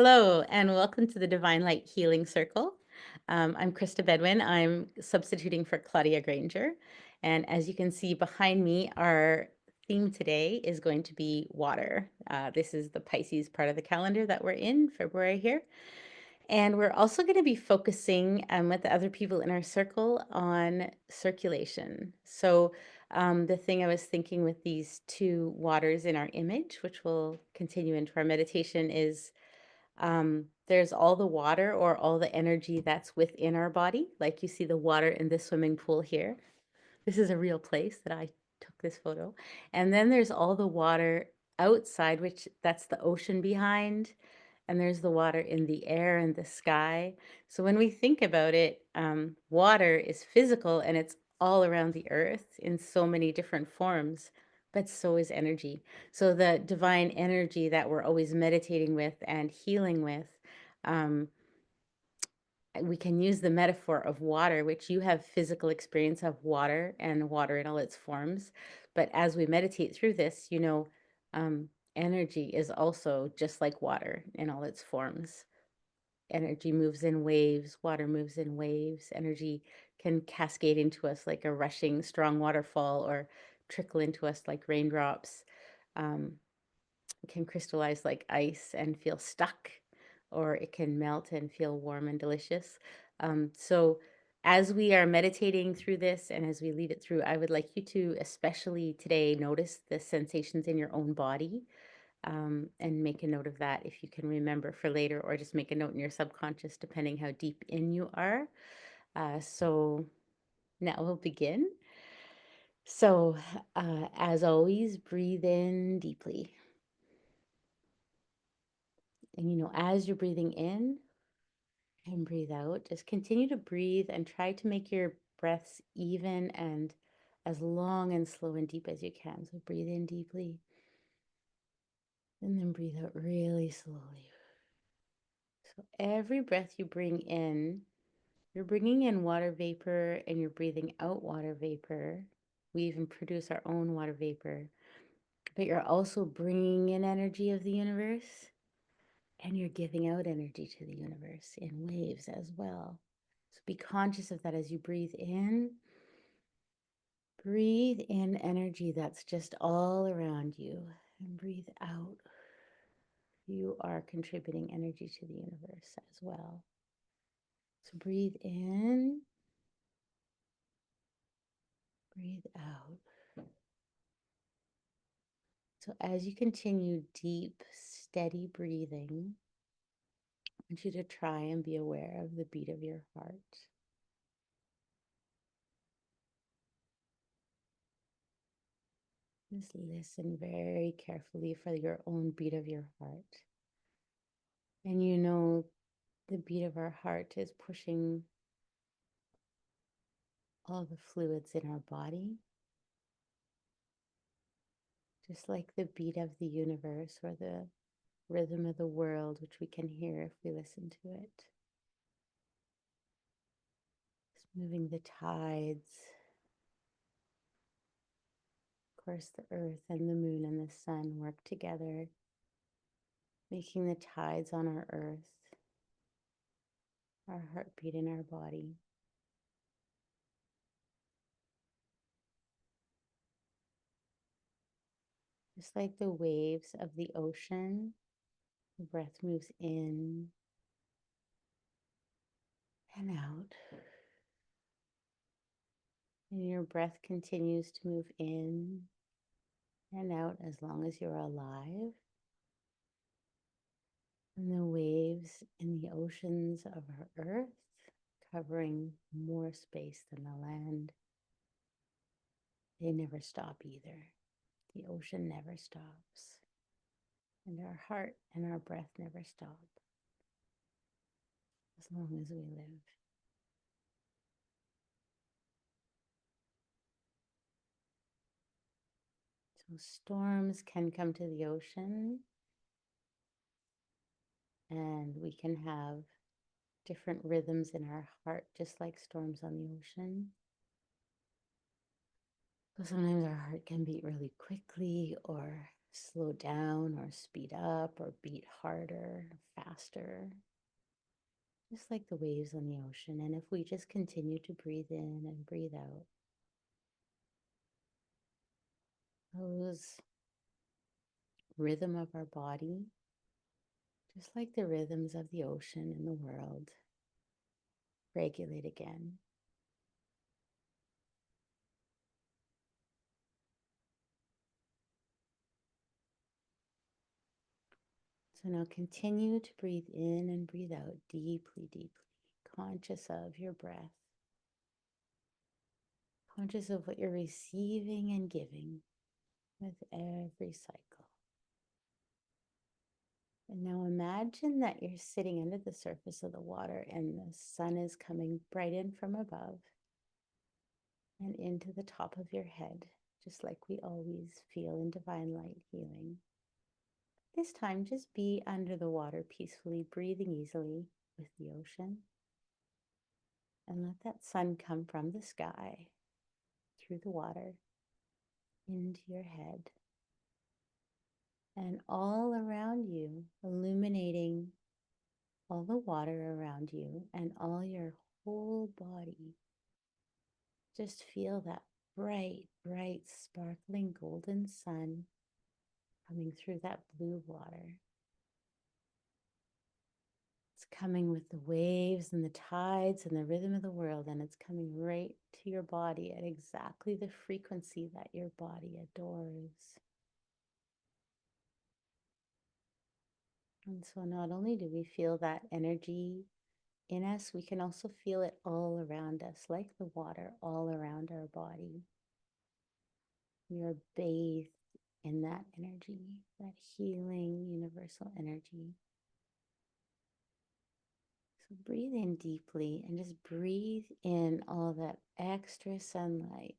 Hello, and welcome to the Divine Light Healing Circle. I'm Krista Bedwin. I'm substituting for Claudia Granger. And as you can see behind me, our theme today is going to be water. This is the Pisces part of the calendar that we're in, February here. And we're also going to be focusing with the other people in our circle on circulation. So the thing I was thinking with these two waters in our image, which will continue into our meditation, is there's all the water or all the energy that's within our body. Like you see the water in this swimming pool here. This is a real place that I took this photo. And then there's all the water outside, which that's the ocean behind. And there's the water in the air and the sky. So when we think about it, water is physical and it's all around the earth in so many different forms, but so is energy. So the divine energy that we're always meditating with and healing with, um, we can use the metaphor of water, which you have physical experience of water and water in all its forms. But as we meditate through this, energy is also just like water in all its forms. Energy moves in waves, water moves in waves. Energy can cascade into us like a rushing, strong waterfall or trickle into us like raindrops. It can crystallize like ice and feel stuck, or it can melt and feel warm and delicious. So as we are meditating through this and as we lead it through, I would like you to, especially today, notice the sensations in your own body, and make a note of that if you can remember for later, or just make a note in your subconscious, depending how deep in you are. So now we'll begin. So as always, breathe in deeply. And as you're breathing in and breathe out, just continue to breathe and try to make your breaths even and as long and slow and deep as you can. So breathe in deeply and then breathe out really slowly. So every breath you bring in, you're bringing in water vapor and you're breathing out water vapor. We even produce our own water vapor, but you're also bringing in energy of the universe and you're giving out energy to the universe in waves as well. So be conscious of that as you breathe in. Breathe in energy that's just all around you, and breathe out. You are contributing energy to the universe as well. So breathe in, breathe out. So as you continue deep, steady breathing, I want you to try and be aware of the beat of your heart. Just listen very carefully for your own beat of your heart. And the beat of our heart is pushing all the fluids in our body, just like the beat of the universe or the rhythm of the world, which we can hear if we listen to it. Just moving the tides. Of course, the earth and the moon and the sun work together, making the tides on our earth, our heartbeat in our body. Just like the waves of the ocean, the breath moves in and out. And your breath continues to move in and out as long as you're alive. And the waves in the oceans of our earth, covering more space than the land, they never stop either. The ocean never stops. And our heart and our breath never stop as long as we live. So storms can come to the ocean, and we can have different rhythms in our heart, just like storms on the ocean. So sometimes our heart can beat really quickly or slow down or speed up or beat harder, faster, just like the waves on the ocean. And if we just continue to breathe in and breathe out, those rhythm of our body, just like the rhythms of the ocean and the world, regulate again. So now continue to breathe in and breathe out deeply, deeply, conscious of your breath, conscious of what you're receiving and giving with every cycle. And now imagine that you're sitting under the surface of the water and the sun is coming bright in from above and into the top of your head, just like we always feel in divine light healing. This time, just be under the water peacefully, breathing easily with the ocean. And let that sun come from the sky, through the water, into your head, and all around you, illuminating all the water around you and all your whole body. Just feel that bright, bright, sparkling golden sun coming through that blue water. It's coming with the waves and the tides and the rhythm of the world, and it's coming right to your body at exactly the frequency that your body adores. And so not only do we feel that energy in us, we can also feel it all around us, like the water all around our body. We are bathed in that energy, that healing universal energy. So breathe in deeply and just breathe in all that extra sunlight.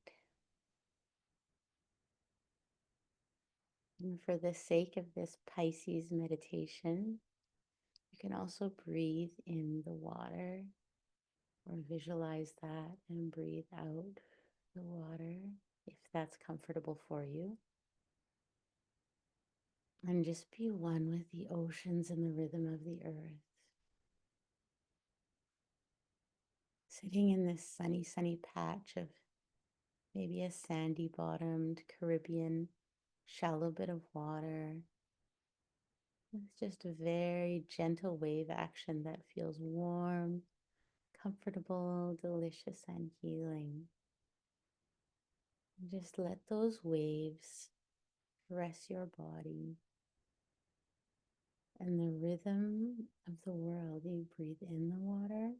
And for the sake of this Pisces meditation, you can also breathe in the water or visualize that and breathe out the water if that's comfortable for you. And just be one with the oceans and the rhythm of the earth. Sitting in this sunny, sunny patch of maybe a sandy bottomed Caribbean shallow bit of water. It's just a very gentle wave action that feels warm, comfortable, delicious, and healing. And just let those waves caress your body and the rhythm of the world. You breathe in the water,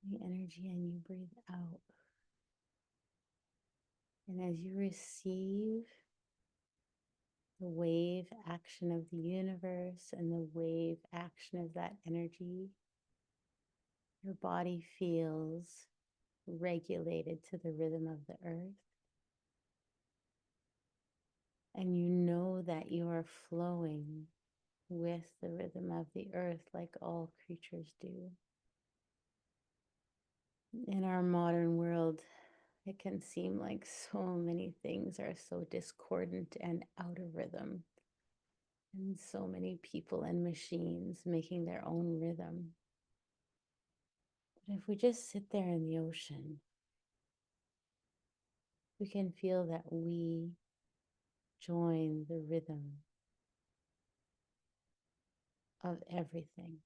the energy, and you breathe out. And as you receive the wave action of the universe and the wave action of that energy, your body feels regulated to the rhythm of the earth. And you know that you are flowing with the rhythm of the earth like all creatures do. In our modern world, it can seem like so many things are so discordant and out of rhythm. And so many people and machines making their own rhythm. But if we just sit there in the ocean, we can feel that we join the rhythm of everything.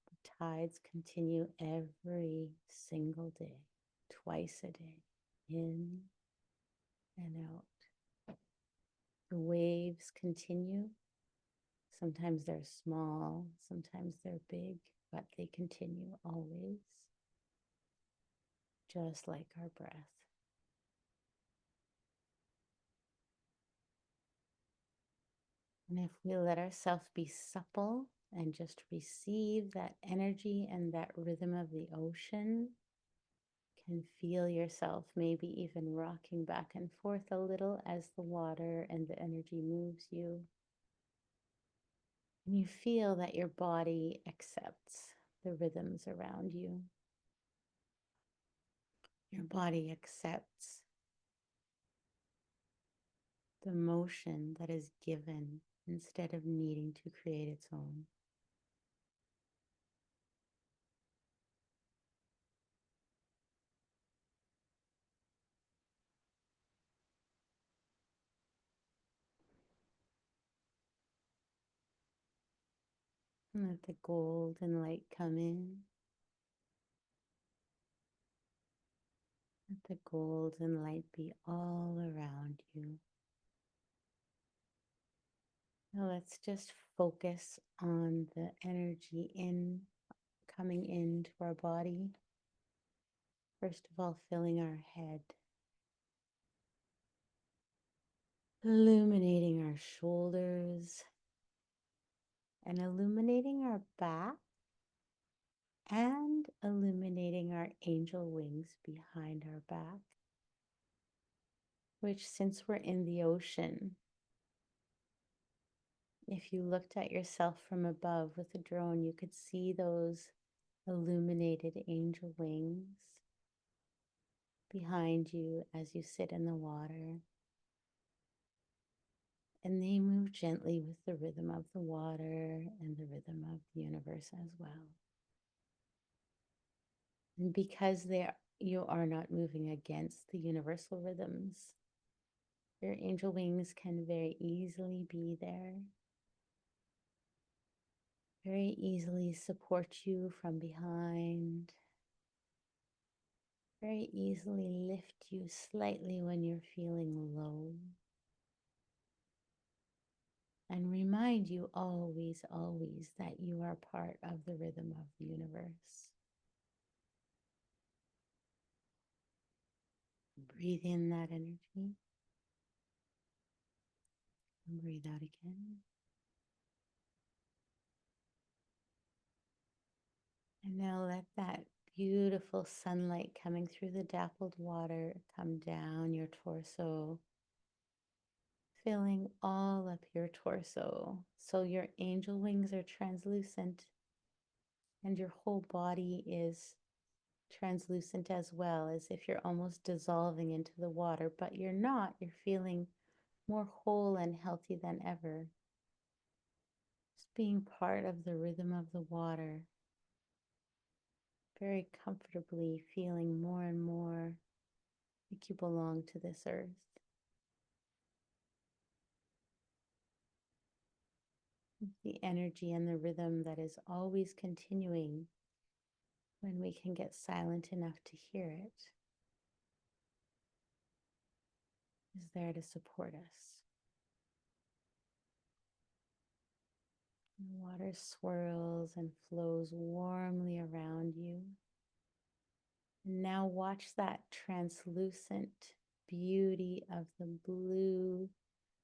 The tides continue every single day, twice a day, in and out. The waves continue. Sometimes they're small, sometimes they're big, but they continue always, just like our breath. And if we let ourselves be supple and just receive that energy and that rhythm of the ocean, can feel yourself maybe even rocking back and forth a little as the water and the energy moves you. And you feel that your body accepts the rhythms around you. Your body accepts the motion that is given instead of needing to create its own. And let the golden light come in. Let the golden light be all around you. Now let's just focus on the energy coming into our body. First of all, filling our head, illuminating our shoulders, and illuminating our back, and illuminating our angel wings behind our back, which, since we're in the ocean, if you looked at yourself from above with a drone, you could see those illuminated angel wings behind you as you sit in the water. And they move gently with the rhythm of the water and the rhythm of the universe as well. And because you are not moving against the universal rhythms, your angel wings can very easily be there, very easily support you from behind, very easily lift you slightly when you're feeling low, and remind you always, always that you are part of the rhythm of the universe. Breathe in that energy and breathe out again. And now let that beautiful sunlight coming through the dappled water come down your torso, filling all up your torso. So your angel wings are translucent and your whole body is translucent as well, as if you're almost dissolving into the water, but you're not. You're feeling more whole and healthy than ever. Just being part of the rhythm of the water, very comfortably feeling more and more like you belong to this earth. The energy and the rhythm that is always continuing when we can get silent enough to hear it is there to support us. The water swirls and flows warmly around you. And now watch that translucent beauty of the blue,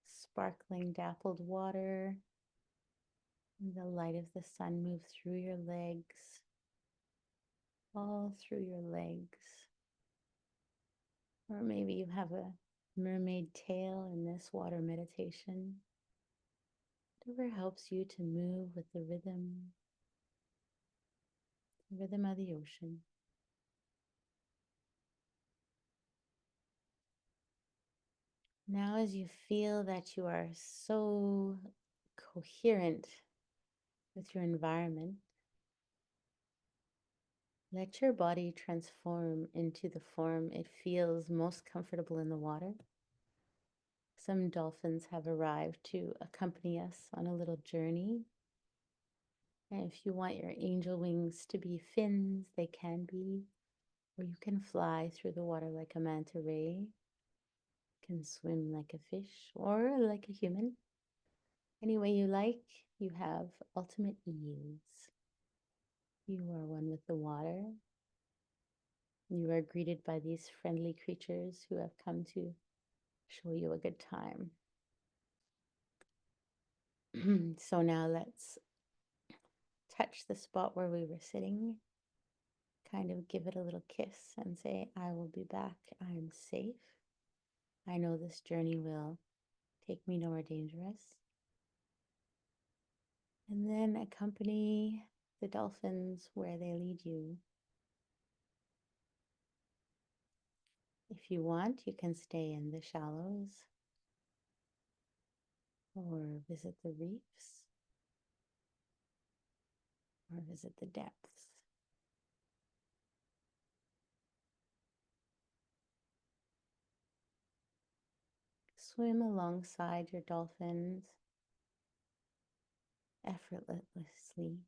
sparkling, dappled water. And the light of the sun move through your legs, all through your legs. Or maybe you have a mermaid tail in this water meditation. Whatever helps you to move with the rhythm of the ocean. Now, as you feel that you are so coherent with your environment, let your body transform into the form it feels most comfortable in the water. Some dolphins have arrived to accompany us on a little journey. And if you want your angel wings to be fins, they can be, or you can fly through the water like a manta ray, can swim like a fish or like a human. Any way you like, you have ultimate ease. You are one with the water. You are greeted by these friendly creatures who have come to show you a good time. So now let's touch the spot where we were sitting, kind of give it a little kiss and say, I will be back. I'm safe. I know this journey will take me nowhere dangerous. And then accompany the dolphins where they lead you. If you want, you can stay in the shallows. or visit the reefs, or visit the depths. Swim alongside your dolphins effortlessly.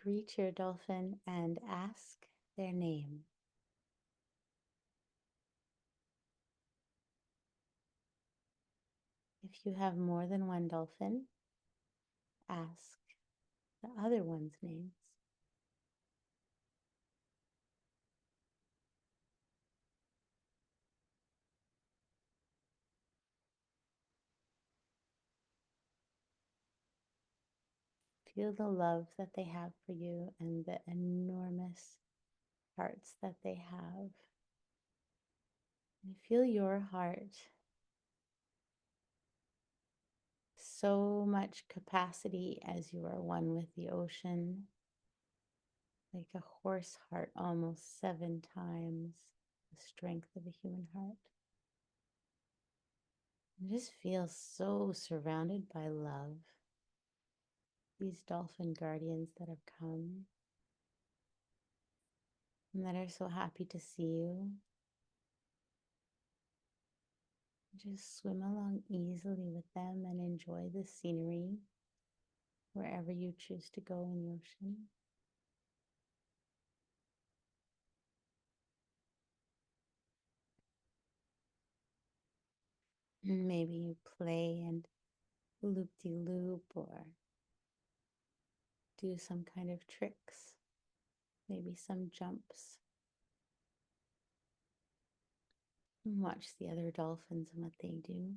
Greet your dolphin and ask their name. If you have more than one dolphin, ask the other one's names. Feel the love that they have for you and the enormous hearts that they have. And feel your heart. So much capacity as you are one with the ocean, like a horse heart, almost 7 times the strength of a human heart. And just feel so surrounded by love. These dolphin guardians that have come and that are so happy to see you. Just swim along easily with them and enjoy the scenery wherever you choose to go in the ocean. Maybe you play and loop-de-loop or do some kind of tricks, maybe some jumps. And watch the other dolphins and what they do.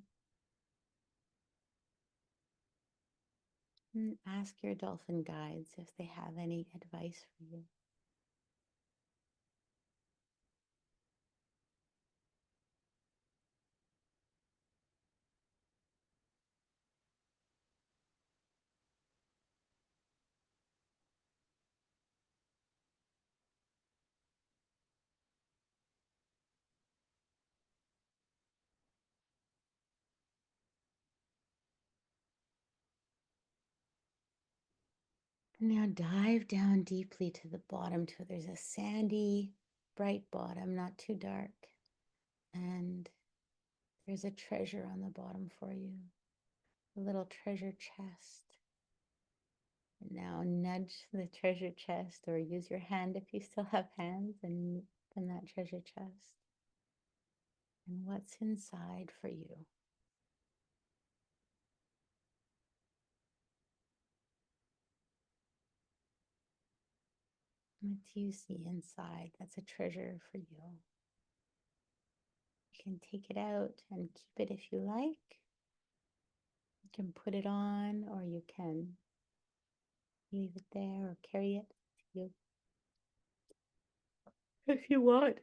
And ask your dolphin guides if they have any advice for you. Now dive down deeply to the bottom till there's a sandy, bright bottom, not too dark. And there's a treasure on the bottom for you, a little treasure chest. And now nudge the treasure chest or use your hand if you still have hands and open that treasure chest. And what's inside for you? What do you see inside? That's a treasure for you. You can take it out and keep it if you like. You can put it on, or you can leave it there or carry it if you want.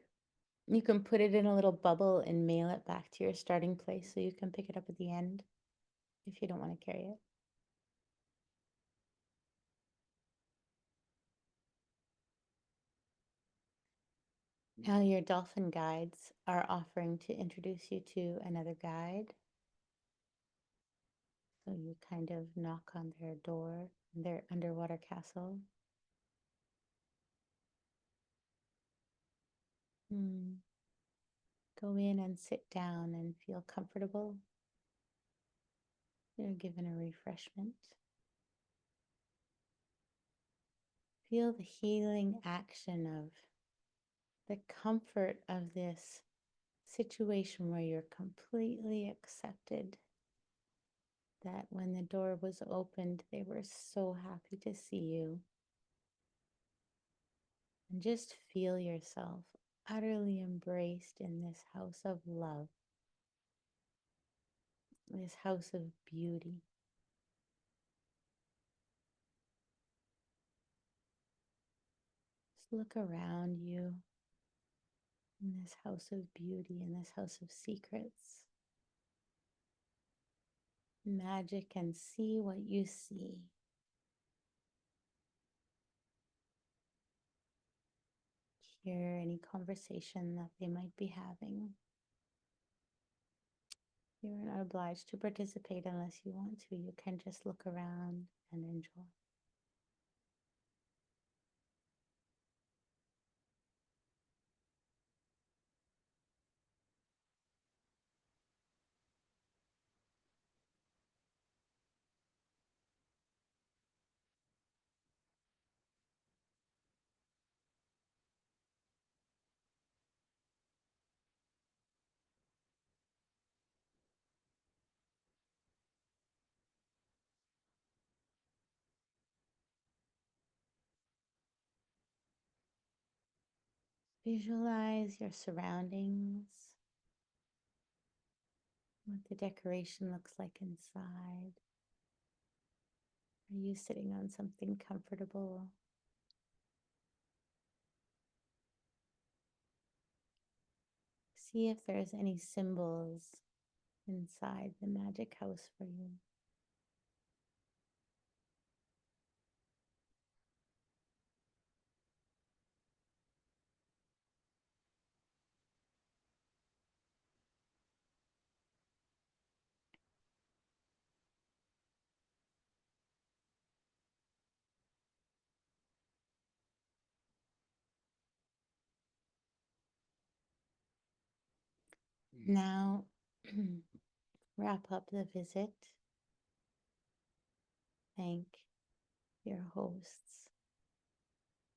You can put it in a little bubble and mail it back to your starting place so you can pick it up at the end if you don't want to carry it. Now your dolphin guides are offering to introduce you to another guide. So you kind of knock on their door, their underwater castle. Go in and sit down and feel comfortable. You're given a refreshment. Feel the healing action of the comfort of this situation where you're completely accepted. That when the door was opened, they were so happy to see you. And just feel yourself utterly embraced in this house of love, this house of beauty. Just look around you in this house of beauty, in this house of secrets. Magic and see what you see. Hear any conversation that they might be having. You are not obliged to participate unless you want to. You can just look around and enjoy. Visualize your surroundings, what the decoration looks like inside. Are you sitting on something comfortable? See if there's any symbols inside the magic house for you. Now, wrap up the visit. Thank your hosts.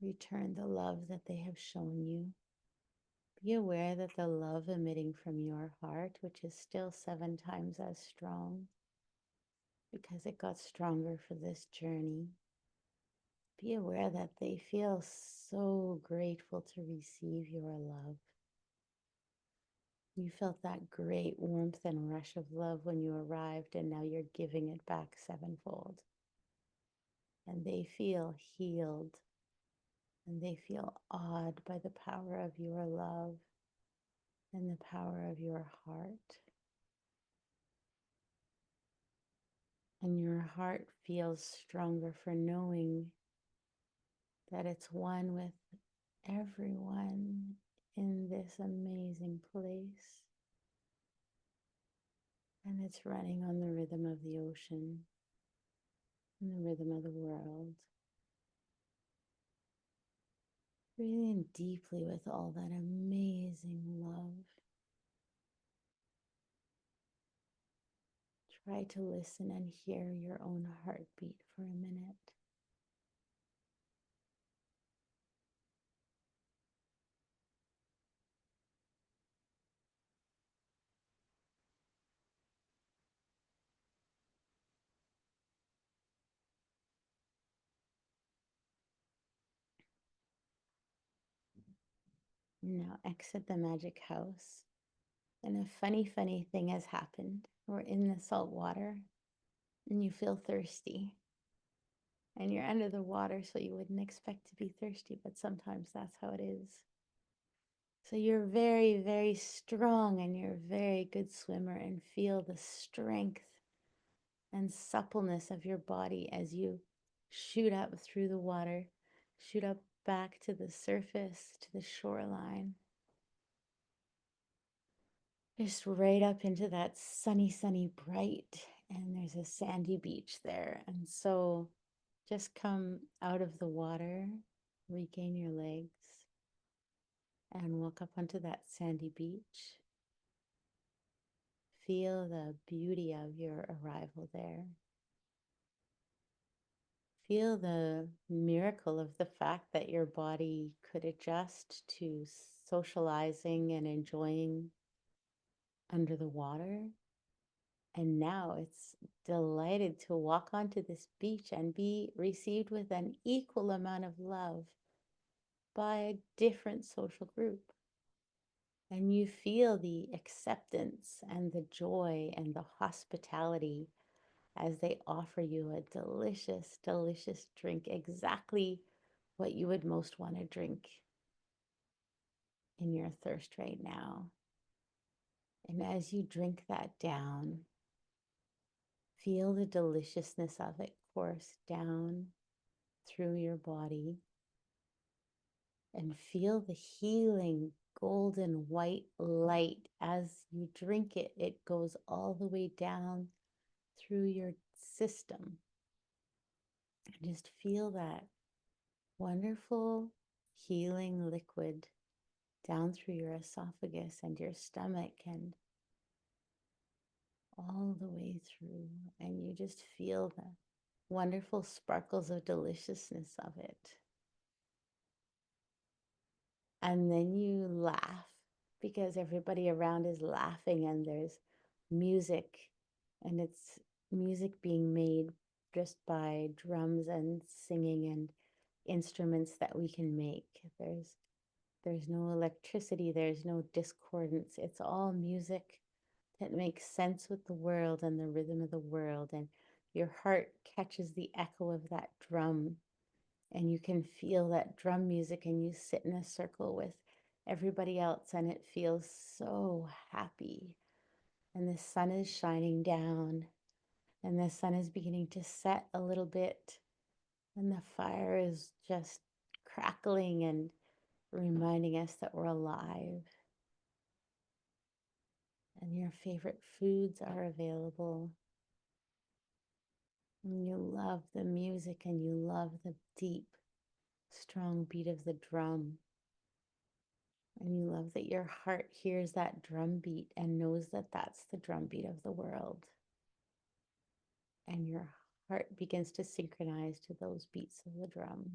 Return the love that they have shown you. Be aware that the love emitting from your heart, which is still 7 times as strong because it got stronger for this journey, be aware that they feel so grateful to receive your love. You felt that great warmth and rush of love when you arrived, and now you're giving it back 7-fold. And they feel healed, and they feel awed by the power of your love and the power of your heart. And your heart feels stronger for knowing that it's one with everyone in this amazing place. And it's running on the rhythm of the ocean and the rhythm of the world. Breathe in deeply with all that amazing love. Try to listen and hear your own heartbeat for a minute. Now exit the magic house. And a funny thing has happened. We're in the salt water and you feel thirsty. And you're under the water, so you wouldn't expect to be thirsty, but sometimes that's how it is. So you're very strong and you're a very good swimmer, and feel the strength and suppleness of your body as you shoot up through the water, shoot up back to the surface, to the shoreline. Just right up into that sunny bright, and there's a sandy beach there. And so just come out of the water, regain your legs, and walk up onto that sandy beach. Feel the beauty of your arrival there. Feel the miracle of the fact that your body could adjust to socializing and enjoying under the water. And now it's delighted to walk onto this beach and be received with an equal amount of love by a different social group. And you feel the acceptance and the joy and the hospitality as they offer you a delicious drink, exactly what you would most want to drink in your thirst right now. And as you drink that down, feel the deliciousness of it course down through your body, and feel the healing golden white light. As you drink it, it goes all the way down through your system. And just feel that wonderful healing liquid down through your esophagus and your stomach and all the way through. And you just feel the wonderful sparkles of deliciousness of it. And then you laugh because everybody around is laughing and there's music, and it's music being made just by drums and singing and instruments that we can make. There's no electricity, there's no discordance. It's all music that makes sense with the world and the rhythm of the world. And your heart catches the echo of that drum, and you can feel that drum music, and you sit in a circle with everybody else, and it feels so happy. And the sun is shining down, and the sun is beginning to set a little bit, and the fire is just crackling and reminding us that we're alive. And your favorite foods are available. And you love the music, and you love the deep, strong beat of the drum. And you love that your heart hears that drum beat and knows that that's the drum beat of the world. And your heart begins to synchronize to those beats of the drum.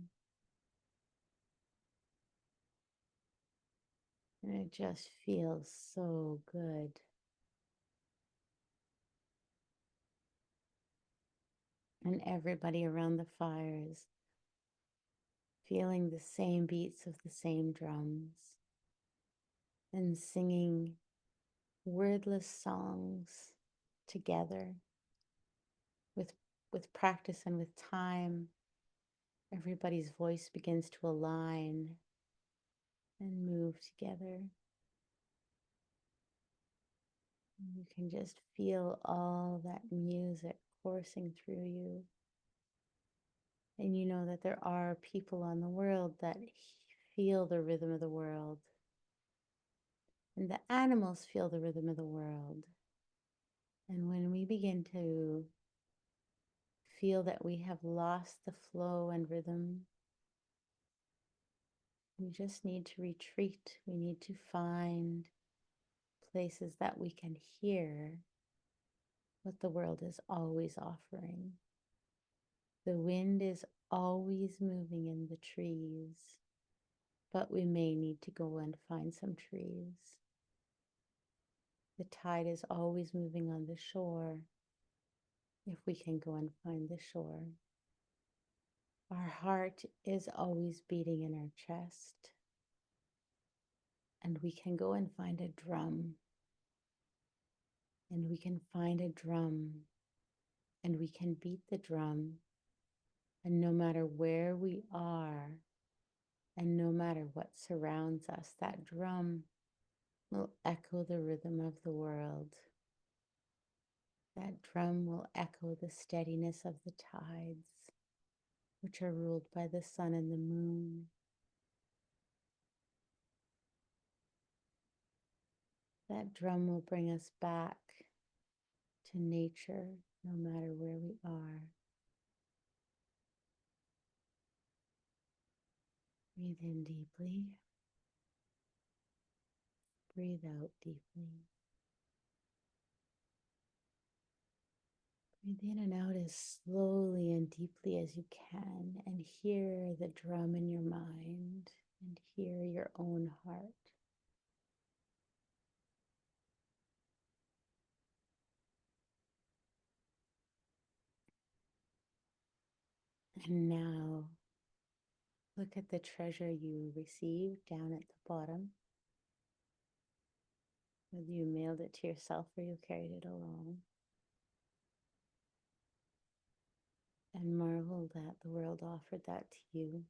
And it just feels so good. And everybody around the fire is feeling the same beats of the same drums and singing wordless songs together with practice and with time. Everybody's voice begins to align and move together. You can just feel all that music coursing through you. And you know that there are people on the world that feel the rhythm of the world. And the animals feel the rhythm of the world. And when we begin to feel that we have lost the flow and rhythm, we just need to retreat. We need to find places that we can hear what the world is always offering. The wind is always moving in the trees, but we may need to go and find some trees. The tide is always moving on the shore, if we can go and find the shore. Our heart is always beating in our chest, and we can go and find a drum, and we can find a drum, and we can beat the drum, and no matter where we are, and no matter what surrounds us, that drum will echo the rhythm of the world. That drum will echo the steadiness of the tides, which are ruled by the sun and the moon. That drum will bring us back to nature, no matter where we are. Breathe in deeply. Breathe out deeply. Breathe in and out as slowly and deeply as you can, and hear the drum in your mind, and hear your own heart. And now, look at the treasure you received down at the bottom. Whether you mailed it to yourself or you carried it along. And marvel that the world offered that to you.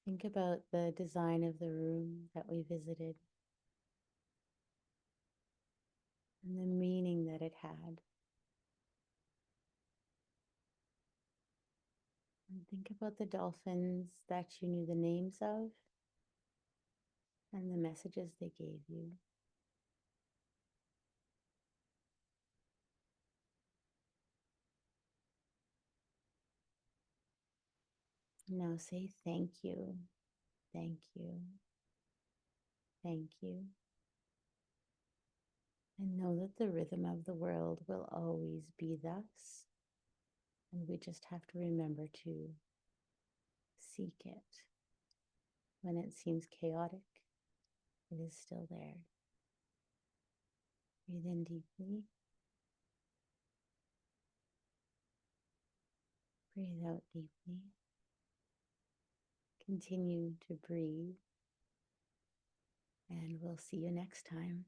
Think about the design of the room that we visited and the meaning that it had. And think about the dolphins that you knew the names of and the messages they gave you. Now say thank you, thank you, thank you. And know that the rhythm of the world will always be thus. And we just have to remember to seek it. When it seems chaotic, it is still there. Breathe in deeply. Breathe out deeply. Continue to breathe. And we'll see you next time.